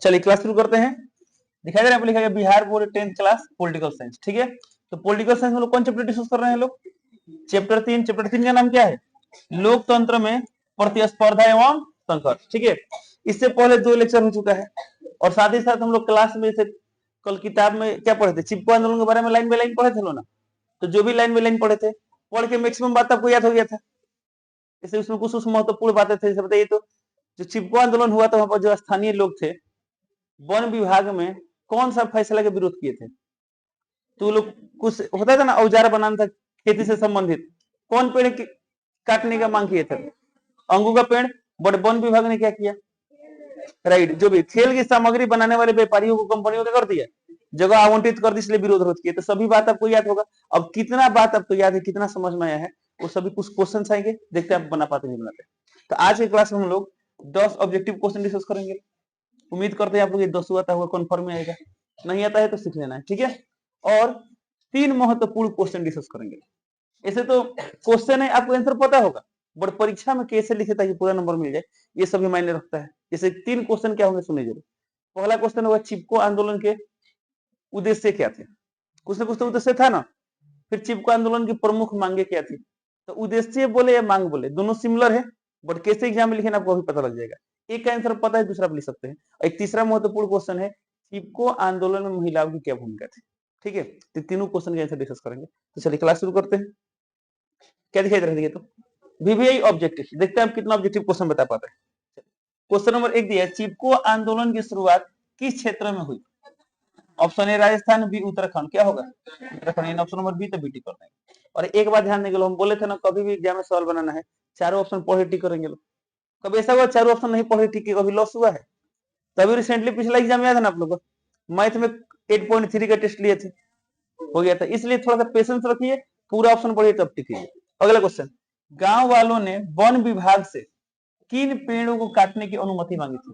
चलिए क्लास शुरू करते हैं। दिखाई दे रहा है, लिखा गया Bihar board 10th class political science. ठीक है, तो पॉलिटिकल साइंस में लोग कौन चैप्टर डिस्कस कर रहे हैं लोग? चैप्टर 3। चैप्टर 3 का नाम क्या है? लोकतंत्र में प्रतिस्पर्धा एवं संघर्ष। ठीक है, इससे पहले 2 लेक्चर हो चुका है और साथ ही साथ हम लोग क्लास में से कल किताब में क्या पढ़े थे? चिपको आंदोलन के बारे में लाइन बाय लाइन पढ़े थे ना। तो जो भी लाइन बाय लाइन पढ़े थे, पढ़ के मैक्सिमम बात आपको याद हो गया था। इससे उसमें कुछ महत्वपूर्ण बातें थे, जैसे बताइए तो जो चिपको आंदोलन हुआ था वहां पर जो स्थानीय लोग थे, वन विभाग में कौन सा फैसला के विरोध किए थे? तो लोग कुछ होता था ना, औजार बनाना था खेती से संबंधित, कौन पेड़ काटने का मांग किए थे? अंगू का पेड़। बट वन विभाग ने क्या किया? राइट, जो भी खेल की सामग्री बनाने वाले व्यापारियों को, कंपनियों को कर दिया, जगह आवंटित कर दी, इसलिए विरोध किए। तो सभी बात आपको याद होगा। अब कितना बात आपको याद है, कितना समझ में आया है, वो सभी कुछ क्वेश्चन आएंगे, देखते हैं आप बना पाते नहीं बनाते। तो आज के क्लास में हम लोग 10 ऑब्जेक्टिव क्वेश्चन डिस्कस करेंगे। उम्मीद करते हैं आप लोग ये 10 आता हुआ कन्फर्म में आएगा, नहीं आता है तो सीख लेना है। ठीक है, और 3 महत्वपूर्ण क्वेश्चन डिस्कस करेंगे। ऐसे तो क्वेश्चन है, आपको आंसर पता होगा, बट परीक्षा में कैसे लिखे ताकि पूरा नंबर मिल जाए, ये सभी मायने रखता है। जैसे 3 क्वेश्चन क्या होंगे सुनिए जरूर। पहला क्वेश्चन होगा चिपको आंदोलन के उद्देश्य क्या थे? कुछ ना कुछ तो उद्देश्य था ना। फिर चिपको आंदोलन की प्रमुख मांगे क्या थी? तो उद्देश्य बोले या मांग बोले, दोनों सिमिलर है, बट कैसे एग्जाम में लिखे ना आपको अभी पता लग जाएगा। एक का आंसर पता है, दूसरा आप लिख सकते हैं। एक तीसरा महत्वपूर्ण क्वेश्चन है, चिपको आंदोलन में महिलाओं की क्या भूमिका थी? ठीक है, तो तीनों क्वेश्चन के आंसर डिस्कस करेंगे। तो चलिए क्लास शुरू करते हैं। क्या दिखाई दे रहा है? तो वीवीआई ऑब्जेक्टिव, देखते हैं आप कितना ऑब्जेक्टिव क्वेश्चन बता पाते हैं। क्वेश्चन नंबर 1 दिया है, चिपको आंदोलन की शुरुआत किस क्षेत्र में हुई? Option A Rajasthan, B Uttarakhand. क्या होगा? उत्तराखंड। ऑप्शन नंबर बी तो बीटी कर देंगे। और एक बात ध्यान देंगे, हम बोले थे ना, कभी भी एग्जाम में सवाल बनाना है, चारों ऑप्शन पढ़े टिक करेंगे लोग। कभी ऐसा हुआ चारों ऑप्शन नहीं पढ़े टिक, कभी लॉस हुआ है? तभी रिसेंटली पिछला एग्जाम याद है ना आप लोगों को, मैथ में 8.3 का टेस्ट लिए थे, हो गया था। इसलिए थोड़ा सा पेशेंस रखिए, पूरा ऑप्शन पढ़िए तब टिकिए। अगला क्वेश्चन, गांव वालों ने वन विभाग से किन पेड़ों को काटने की अनुमति मांगी थी?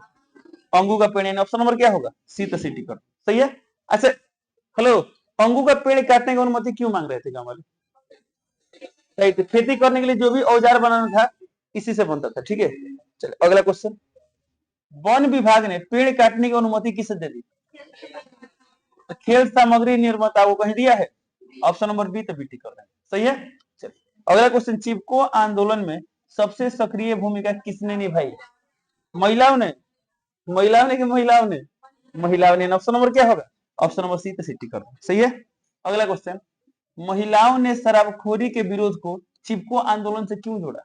अंगू का पेड़। ऑप्शन नंबर क्या होगा? सी तो सी टिक कर। सही है। अच्छा हेलो, अंगू का पेड़ काटने की अनुमति क्यों मांग रहे थे गांव वाले? राइट, खेती करने के लिए जो भी औजार बनाना था इसी से बनता था। ठीक है, चलिए अगला क्वेश्चन, वन विभाग ने पेड़ काटने की अनुमति किसे दे दी? तो खेल सामग्री निर्माता को कहीं दिया है? ऑप्शन नंबर बी तो बीटी कर रहे हैं। सही है। चलिए अगला क्वेश्चन, चिपको आंदोलन में सबसे सक्रिय भूमिका किसने निभाई? महिलाओं ने। महिलाओं ने कि महिलाओं ने? महिलाओं ने। ऑप्शन नंबर क्या होगा? ऑप्शन नंबर सी तो सिटी कर। सही है। अगला क्वेश्चन, महिलाओं ने शराबखोरी के विरोध को चिपको आंदोलन से क्यों जोड़ा?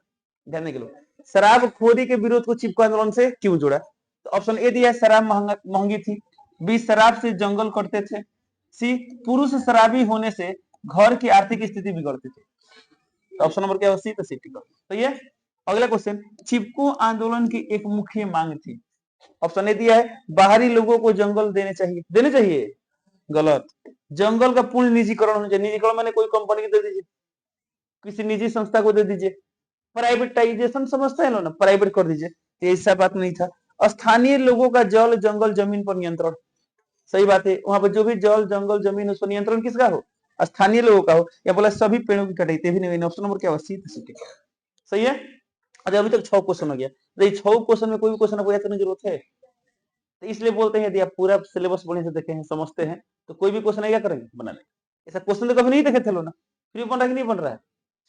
ध्यान के लोग, शराबखोरी के विरोध को चिपको आंदोलन से क्यों जोड़ा? तो ऑप्शन ए दिया है, शराब महंगी थी। बी, शराब से जंगल कटते थे। सी, पुरुष शराबी होने से घर की आर्थिक स्थिति बिगड़ती थी। तो ऑप्शन नंबर क्या है? सी तो सिटी कर। सही है। अगला क्वेश्चन, चिपको आंदोलन की एक मुख्य मांग थी। ऑप्शन ए दिया है, बाहरी लोगों को जंगल देने चाहिए। देने चाहिए, गलत। जंगल का पूर्ण निजीकरण होना चाहिए। निजीकरण मैंने कोई कंपनी को दे दीजिए, किसी निजी संस्था को दे दीजिए, प्राइवेटाइजेशन समझते हैं ना, प्राइवेट कर दीजिए। ऐसा बात नहीं था। स्थानीय लोगों का जल जंगल जमीन पर नियंत्रण। सही बात है, वहां पर जो भी जल जंगल जमीन, उस पर नियंत्रण किसका हो? स्थानीय लोगों का हो। या बोला सभी पेड़ों की कटाई, भी नहीं। ऑप्शन नंबर क्या होगा? सही है। अच्छा अभी तक 6 क्वेश्चन हो गया। 6 क्वेश्चन में कोई भी क्वेश्चन आपको याद करने की जरूरत है? तो इसलिए बोलते हैं यदि आप पूरा सिलेबस बढ़िया से देखे हैं, समझते हैं, तो कोई भी क्वेश्चन क्या करेंगे? बना लेंगे। ऐसा क्वेश्चन तो कभी नहीं देखे थे लोग ना, फिर बन रहा है कि नहीं बन रहा है?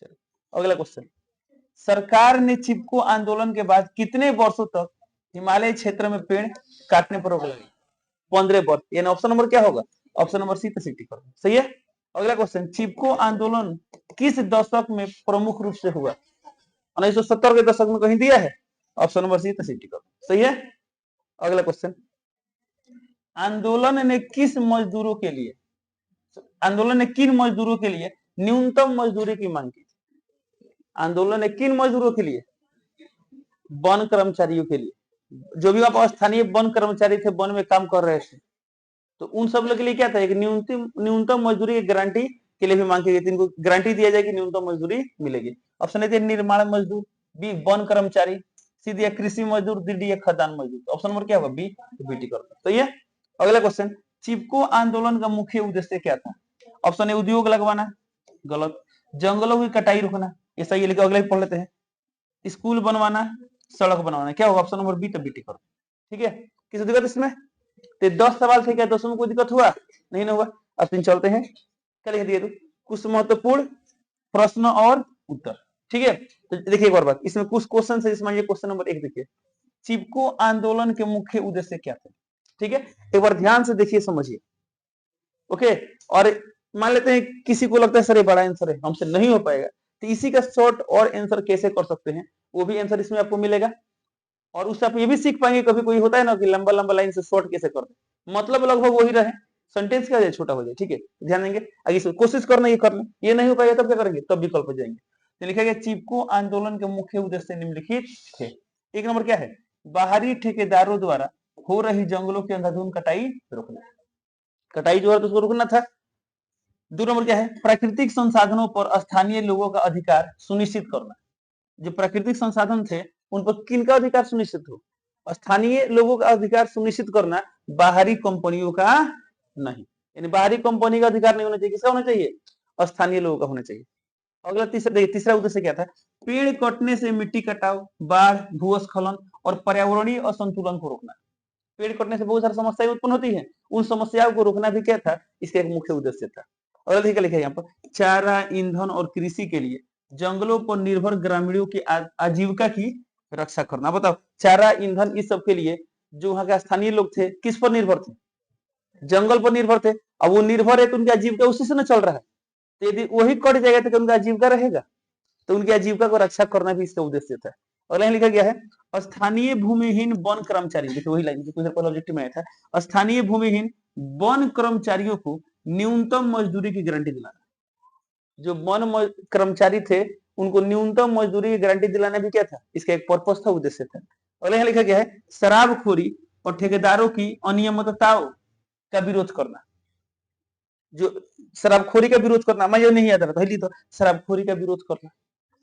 चलिए अगला क्वेश्चन, सरकार ने चिपको आंदोलन के बाद कितने वर्षों तक हिमालय क्षेत्र में पेड़ काटने पर रोक लगाई? 15 वर्ष। यानी ऑप्शन नंबर क्या होगा? ऑप्शन नंबर सी तो सिटी कर। सही है। अगला क्वेश्चन, चिपको आंदोलन किस दशक में प्रमुख रूप से हुआ? 1970 के दशक में कहीं दिया है? ऑप्शन नंबर सी तो सिटी कर। सही है। अगला क्वेश्चन, आंदोलन ने किस मजदूरों के लिए, आंदोलन ने किन मजदूरों के लिए न्यूनतम मजदूरी की मांग की? आंदोलन ने किन मजदूरों के लिए? वन कर्मचारियों के लिए। जो भी वहां स्थानीय वन कर्मचारी थे, वन में काम कर रहे थे, तो उन सब लोग के लिए क्या था? एक न्यूनतम मजदूरी की गारंटी के लिए भी मांग की गई थी। इनको गारंटी दिया जाए कि न्यूनतम मजदूरी मिलेगी। ऑप्शन ए निर्माण मजदूर, बी वन कर्मचारी, सी दिया कृषि मजदूर, डी दिया खदान मजदूर। ऑप्शन नंबर क्या होगा? बी बीटी कर। तो ये अगला क्वेश्चन, चिपको आंदोलन का मुख्य उद्देश्य क्या था? ऑप्शन ए उद्योग लगवाना, गलत। जंगलों की कटाई रोकना, ऐसा ये लिखा। अगले पढ़ लेते हैं, स्कूल बनवाना, सड़क बनवाना। क्या होगा? ऑप्शन नंबर बी तो बीटी कर। ठीक है, किसी दिक्कत इसमें? तो 10 सवाल थे, क्या 10 में कोई दिक्कत हुआ? नहीं ना हुआ। अब तीन चलते हैं, क्या लिख दिए तो कुछ महत्वपूर्ण प्रश्न और उत्तर। ठीक है, तो देखिए एक बार बात, इसमें कुछ क्वेश्चन है, इसमें ये क्वेश्चन नंबर 1 देखिए, चिपको आंदोलन के मुख्य उद्देश्य क्या थे? ठीक है, एक बार ध्यान से देखिए, समझिए। ओके, और मान लेते हैं किसी को लगता है सर ये बड़ा आंसर है, हमसे नहीं हो पाएगा, तो इसी का शॉर्ट और आंसर कैसे कर सकते हैं, वो भी आंसर इसमें आपको मिलेगा। और उससे आप ये भी सीख पाएंगे, कभी कोई होता है ना कि लंबा लंबा लाइन से शॉर्ट कैसे कर दे, मतलब लगभग वही रहे, सेंटेंस क्या जाए छोटा हो जाए। ठीक है, ध्यान देंगे, आगे कोशिश करना ये कर लें, ये नहीं हो पाएगा तब क्या करेंगे, तब विकल्प पर जाएंगे। तो लिखा गया चिपको आंदोलन के मुख्य उद्देश्य निम्नलिखित थे। एक नंबर क्या है, बाहरी ठेकेदारों द्वारा हो रही जंगलों की अंधाधुंध कटाई रोकना, कटाई जो है तो उसको रोकना था। 2 नंबर क्या है, प्राकृतिक संसाधनों पर स्थानीय लोगों का अधिकार सुनिश्चित करना, जो प्राकृतिक संसाधन थे उन पर किनका अधिकार सुनिश्चित हो, स्थानीय लोगों का अधिकार सुनिश्चित करना, बाहरी कंपनियों का नहीं, यानी बाहरी कंपनी का अधिकार नहीं होना चाहिए, किसका होना चाहिए, स्थानीय लोगों का होना चाहिए। अगला तीसरा उद्देश्य क्या था, पेड़ कटने से मिट्टी कटाव, बाढ़, भूस्खलन और पर्यावरणीय असंतुलन को रोकना। पेड़ कटने से बहुत सारी समस्याएं उत्पन्न होती हैं, उन समस्याओं को रोकना भी क्या था, इसका एक मुख्य उद्देश्य था। और लिखा है यहाँ पर, चारा, ईंधन और कृषि के लिए जंगलों पर निर्भर ग्रामीणों की आजीविका की रक्षा करना। बताओ, चारा, ईंधन, इस सब के लिए जो वहां के स्थानीय लोग थे किस पर निर्भर थे, जंगल पर निर्भर थे। अब वो निर्भर है तो उनकी आजीविका उसी से न चल रहा है, तो यदि वही कट जाएगा तो उनका आजीविका रहेगा, तो उनकी आजीविका को रक्षा करना भी इसका उद्देश्य था। और लाइन लिखा गया है, स्थानीय भूमिहीन वन कर्मचारी, देखिए वही लाइन जो ऑब्जेक्टिव में आया था, स्थानीय भूमिहीन वन कर्मचारियों को न्यूनतम मजदूरी की गारंटी दिलाना। जो वन कर्मचारी थे उनको न्यूनतम मजदूरी की गारंटी दिलाना भी क्या था, इसका एक पर्पस था, उद्देश्य था। और यहाँ लिखा गया है, शराबखोरी और ठेकेदारों की अनियमितताओं का विरोध करना। जो शराबखोरी का विरोध करना, मैं ये नहीं याद रहा था, तो शराबखोरी का विरोध करना।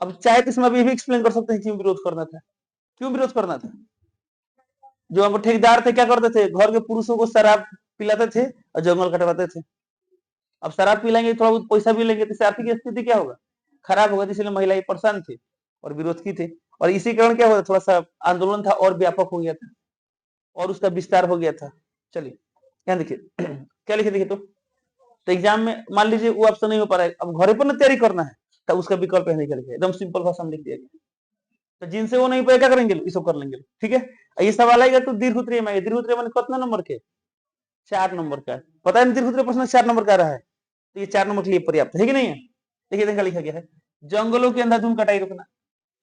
अब चाहे तो इसमें अभी भी एक्सप्लेन कर सकते हैं क्यों विरोध करना था, क्यों विरोध करना था। जो अब ठेकेदार थे क्या करते थे, घर के पुरुषों को शराब पिलाते थे और जंगल कटवाते थे। अब शराब पिलाएंगे, थोड़ा बहुत पैसा भी लेंगे, तो आर्थिक स्थिति क्या होगा, खराब होगा। इसलिए महिलाएं परेशान थी और विरोध की थे, और इसी कारण क्या हुआ, थोड़ा सा आंदोलन था और व्यापक हो गया था और उसका विस्तार हो गया था। चलिए यहाँ देखिए क्या लिखे, देखिए तो एग्जाम में मान लीजिए वो ऑप्शन नहीं हो पा रहा है, अब घरे पर ना तैयारी करना है, तो उसका विकल्प है निकल गया, एकदम सिंपल भाषा में लिख दिया गया। तो जिनसे वो नहीं पाए क्या करेंगे, इसको कर लेंगे। ठीक है, ये सवाल आएगा तो दीर्घ में, कितना नंबर के, 4 नंबर का। पता है दीर्घ प्रश्न 4 नंबर का रहा है, तो ये 4 नंबर के लिए पर्याप्त है कि नहीं है। देखिए देखा लिखा गया है, जंगलों की अंधाधुंध कटाई रोकना,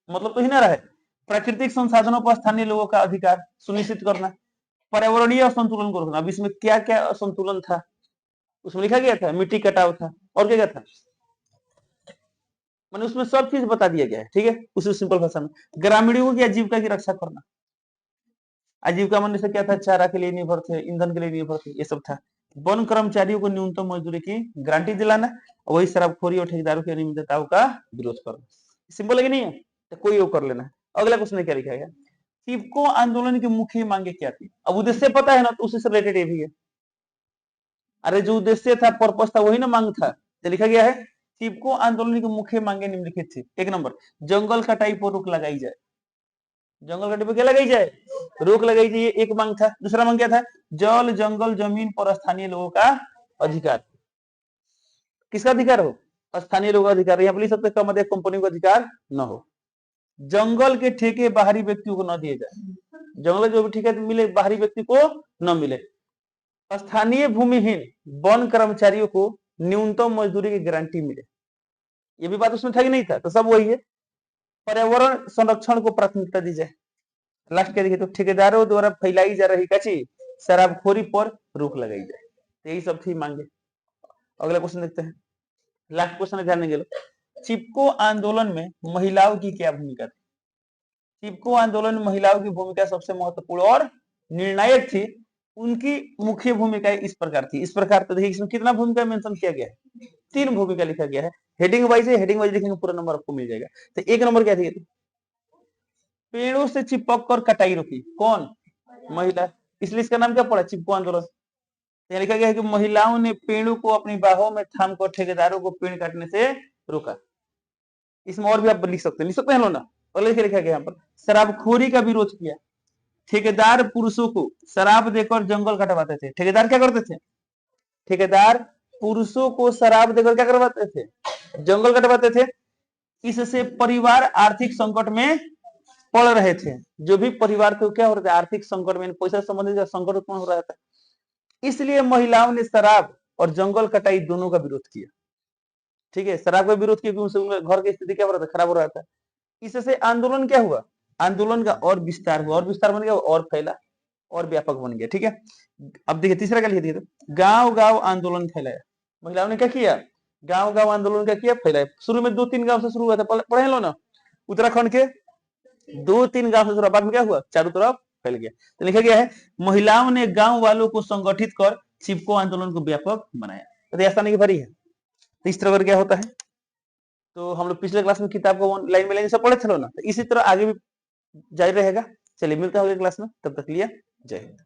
मतलब तो ही ना रहा है, प्राकृतिक संसाधनों पर स्थानीय लोगों का अधिकार सुनिश्चित करना, पर्यावरणीय असंतुलन को रोकना। अब इसमें क्या क्या असंतुलन था उसमें लिखा गया था, मिट्टी कटाव था, और क्या क्या था, मैंने उसमें सब चीज बता दिया गया है। ठीक है, उसी सिंपल भाषा में, ग्रामीणों की आजीविका की रक्षा करना। आजीविका मन से क्या था, चारा के लिए निर्भर थे, ईंधन के लिए निर्भर थे, ये सब था। वन कर्मचारियों को न्यूनतम मजदूरी की गारंटी दिलाना, वही शराबखोरी और ठेकेदारों की अनियमितताओं का विरोध करना। सिंपल है कि नहीं है, तो कोई वो कर लेना है। अगला क्वेश्चन क्या लिखा गया, चिपको आंदोलन की मुख्य मांगे क्या थी। अब उद्देश्य पता है ना, तो उसी से रिलेटेड ये भी है। अरे जो उद्देश्य था, पर्पस था, वही ना मांग था। तो लिखा गया है, चिपको आंदोलन की मुख्य मांगे निम्नलिखित थी। 1 नंबर, जंगल कटाई पर रोक लगाई जाए, जंगल कटाई पर क्या लगाई जाए, रोक लगाई जाए, एक मांग था। दूसरा मांग क्या था, जल, जंगल, जमीन पर स्थानीय लोगों का अधिकार। किसका अधिकार हो, स्थानीय लोगों का अधिकार। यहाँ पर लिख सकते कम अधिक कंपनी का अधिकार न हो। जंगल के ठेके बाहरी व्यक्तियों को न दिए जाए, जंगल जो भी ठेका मिले बाहरी व्यक्ति को न मिले। स्थानीय भूमिहीन वन कर्मचारियों को न्यूनतम मजदूरी की गारंटी मिले, ये भी बात उसमें था कि नहीं था, तो सब वही है। पर्यावरण संरक्षण को प्राथमिकता दी जाए। लास्ट क्या देखिए, तो ठेकेदारों द्वारा फैलाई जा रही कची शराबखोरी पर रोक लगाई जाए। तो यही सब थी मांगे। अगला क्वेश्चन देखते हैं, लास्ट क्वेश्चन ध्यान देंगे। चिपको आंदोलन में महिलाओं की क्या भूमिका थी। चिपको आंदोलन में महिलाओं की भूमिका सबसे महत्वपूर्ण और निर्णायक थी। उनकी मुख्य भूमिका इस प्रकार थी, इस प्रकार। तो देखिए इसमें कितना भूमिका मेंशन किया गया है, 3 भूमिका लिखा गया है। हेडिंग वाइज है, हेडिंग वाइज लिखेंगे पूरा नंबर आपको मिल जाएगा। तो 1 नंबर क्या थी, पेड़ों से चिपक कर कटाई रोकी, कौन, महिला, इसलिए इसका नाम क्या पड़ा, चिपको आंदोलन। यहाँ लिखा गया है कि महिलाओं ने पेड़ों को अपनी बाहों में थाम कर ठेकेदारों को पेड़ काटने से रोका। इसमें और भी आप लिख सकते हैं, लिख सकते हैं ना। और लिखा गया यहाँ पर शराबखोरी का विरोध किया, ठेकेदार पुरुषों को शराब देकर जंगल कटवाते थे। ठेकेदार क्या करते थे? ठेकेदार पुरुषों को शराब देकर क्या करवाते थे? जंगल कटवाते थे। इससे परिवार आर्थिक संकट में पड़ रहे थे। जो भी परिवार को क्या हो रहा था? आर्थिक संकट में, पैसा संबंधित संकट उत्पन्न हो रहा था। इसलिए महिलाओं ने शराब और जंगल कटाई दोनों का विरोध किया। ठीक है, शराब का विरोध किया क्योंकि उनके घर की स्थिति क्या हो रहा था? खराब हो रहा था। इससे आंदोलन क्या हुआ? आंदोलन का और विस्तार हुआ, और विस्तार बन गया और फैला और व्यापक बन गया। ठीक है, अब देखिए तीसरा क्या लिख दिया? गांव गांव आंदोलन फैलाया। महिलाओं ने क्या किया? गांव गांव आंदोलन क्या किया? फैलाया। शुरू में 2-3 गांव से शुरू हुआ था, पढ़े लो ना, उत्तराखंड के 2-3 गांव से शुरू, बाद में क्या हुआ? चारों तरफ फैल गया। तो लिखा गया है महिलाओं ने गांव वालों को संगठित कर चिपको आंदोलन को व्यापक बनाया। तो आसानी की भरी है। तो इस तरह क्या होता है? तो हम लोग पिछले क्लास में किताब को लाइन में लाइन सब पढ़े थे ना, तो इसी तरह आगे भी जारी रहेगा। चलिए मिलता है अगले क्लास में, तब तक के लिए जय हिंद।